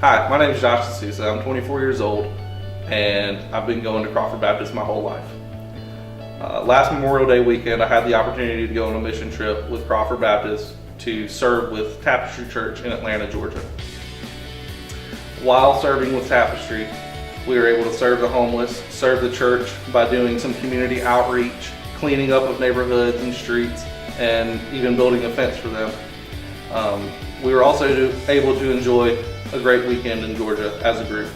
Hi, my name is Josh D'Souza. I'm 24 years old, and I've been going to Crawford Baptist my whole life. Last Memorial Day weekend, I had the opportunity to go on a mission trip with Crawford Baptist to serve with Tapestry Church in Atlanta, Georgia. While serving with Tapestry, we were able to serve the homeless, serve the church by doing some community outreach, cleaning up of neighborhoods and streets, and even building a fence for them. We were also able to enjoy a great weekend in Georgia as a group.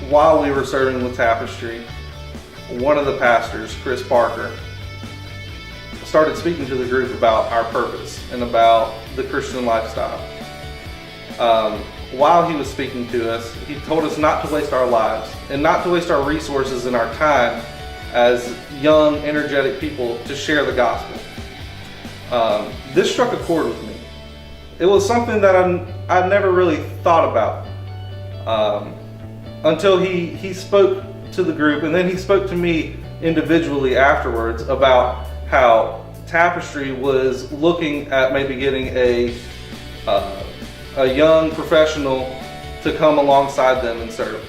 While we were serving with Tapestry, one of the pastors, Chris Parker, started speaking to the group about our purpose and about the Christian lifestyle. While he was speaking to us, he told us not to waste our lives and not to waste our resources and our time as young, energetic people to share the gospel. This struck a chord with me. It was something that I never really thought about until he spoke to the group, and then he spoke to me individually afterwards about how Tapestry was looking at maybe getting a young professional to come alongside them and serve.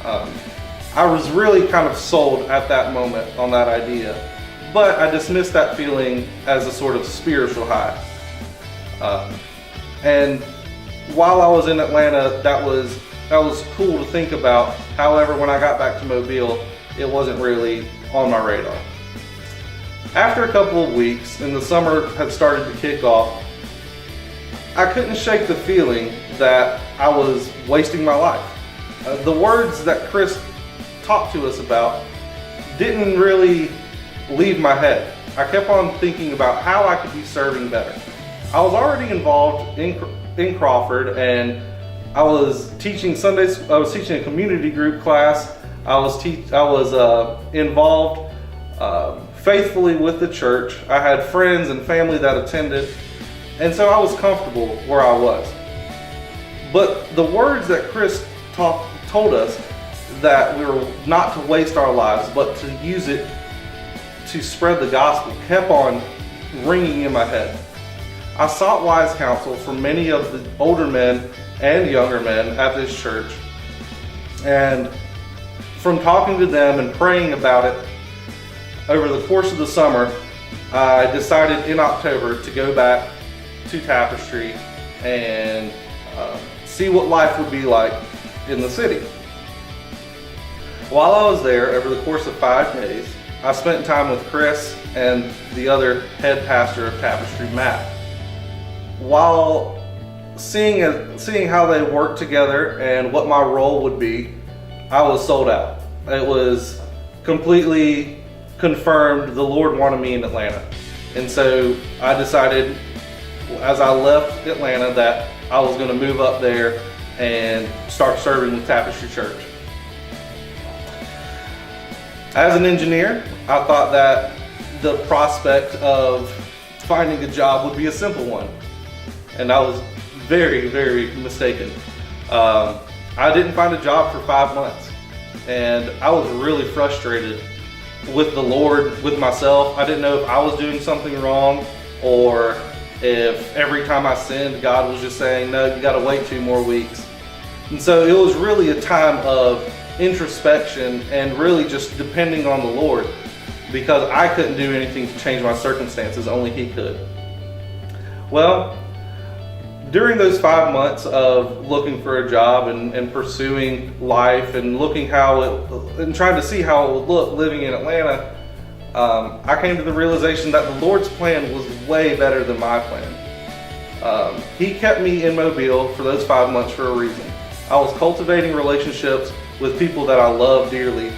I was really kind of sold at that moment on that idea, but I dismissed that feeling as a sort of spiritual high. And while I was in Atlanta, that was cool to think about. However, when I got back to Mobile, it wasn't really on my radar. After a couple of weeks and the summer had started to kick off, I couldn't shake the feeling that I was wasting my life. The words that Chris talked to us about didn't really leave my head. I kept on thinking about how I could be serving better. I was already involved in Crawford, and I was teaching Sundays. I was teaching a community group class. I was involved faithfully with the church. I had friends and family that attended, and so I was comfortable where I was. But the words that Chris told us, that we were not to waste our lives, but to use it to spread the gospel, kept on ringing in my head. I sought wise counsel from many of the older men and younger men at this church, and from talking to them and praying about it over the course of the summer, I decided in October to go back to Tapestry and see what life would be like in the city. While I was there, over the course of 5 days, I spent time with Chris and the other head pastor of Tapestry, Matt. While seeing how they worked together and what my role would be, I was sold out. It was completely confirmed the Lord wanted me in Atlanta. And so I decided as I left Atlanta that I was going to move up there and start serving with Tapestry Church. As an engineer, I thought that the prospect of finding a job would be a simple one. And I was very, very mistaken. I didn't find a job for 5 months, and I was really frustrated with the Lord, with myself. I didn't know if I was doing something wrong, or if every time I sinned, God was just saying, no, you gotta wait 2 more weeks. And so it was really a time of introspection and really just depending on the Lord, because I couldn't do anything to change my circumstances, only He could. Well, during those 5 months of looking for a job and pursuing life and and trying to see how it would look living in Atlanta, I came to the realization that the Lord's plan was way better than my plan. He kept me in Mobile for those 5 months for a reason. I was cultivating relationships with people that I love dearly.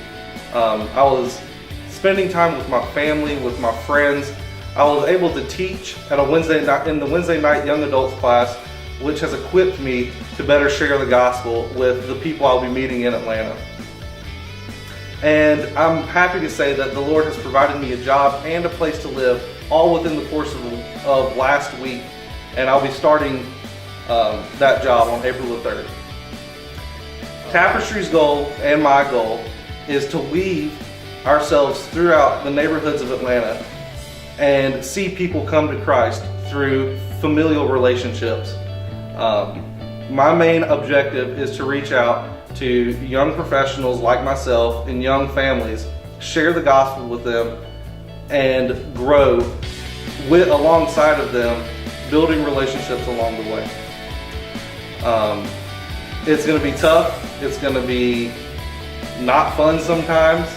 I was spending time with my family, with my friends. I was able to teach at a Wednesday night in the Wednesday night young adults class, which has equipped me to better share the gospel with the people I'll be meeting in Atlanta. And I'm happy to say that the Lord has provided me a job and a place to live, all within the course of last week. And I'll be starting that job on April the 3rd. Tapestry's goal and my goal is to weave ourselves throughout the neighborhoods of Atlanta and see people come to Christ through familial relationships. My main objective is to reach out to young professionals like myself and young families, share the gospel with them, and grow alongside of them, building relationships along the way. It's going to be tough. It's going to be not fun sometimes,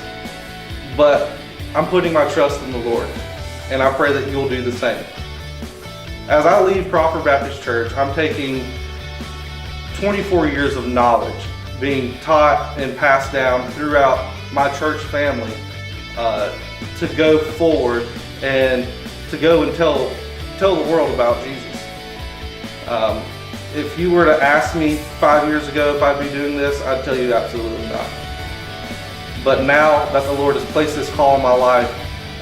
but I'm putting my trust in the Lord, and I pray that you'll do the same. As I leave Crawford Baptist Church, I'm taking 24 years of knowledge being taught and passed down throughout my church family to go forward and to go and tell the world about Jesus. If you were to ask me 5 years ago if I'd be doing this, I'd tell you absolutely not. But now that the Lord has placed this call in my life,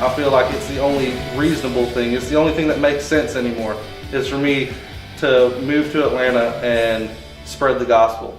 I feel like it's the only reasonable thing. It's the only thing that makes sense anymore, is for me to move to Atlanta and spread the gospel.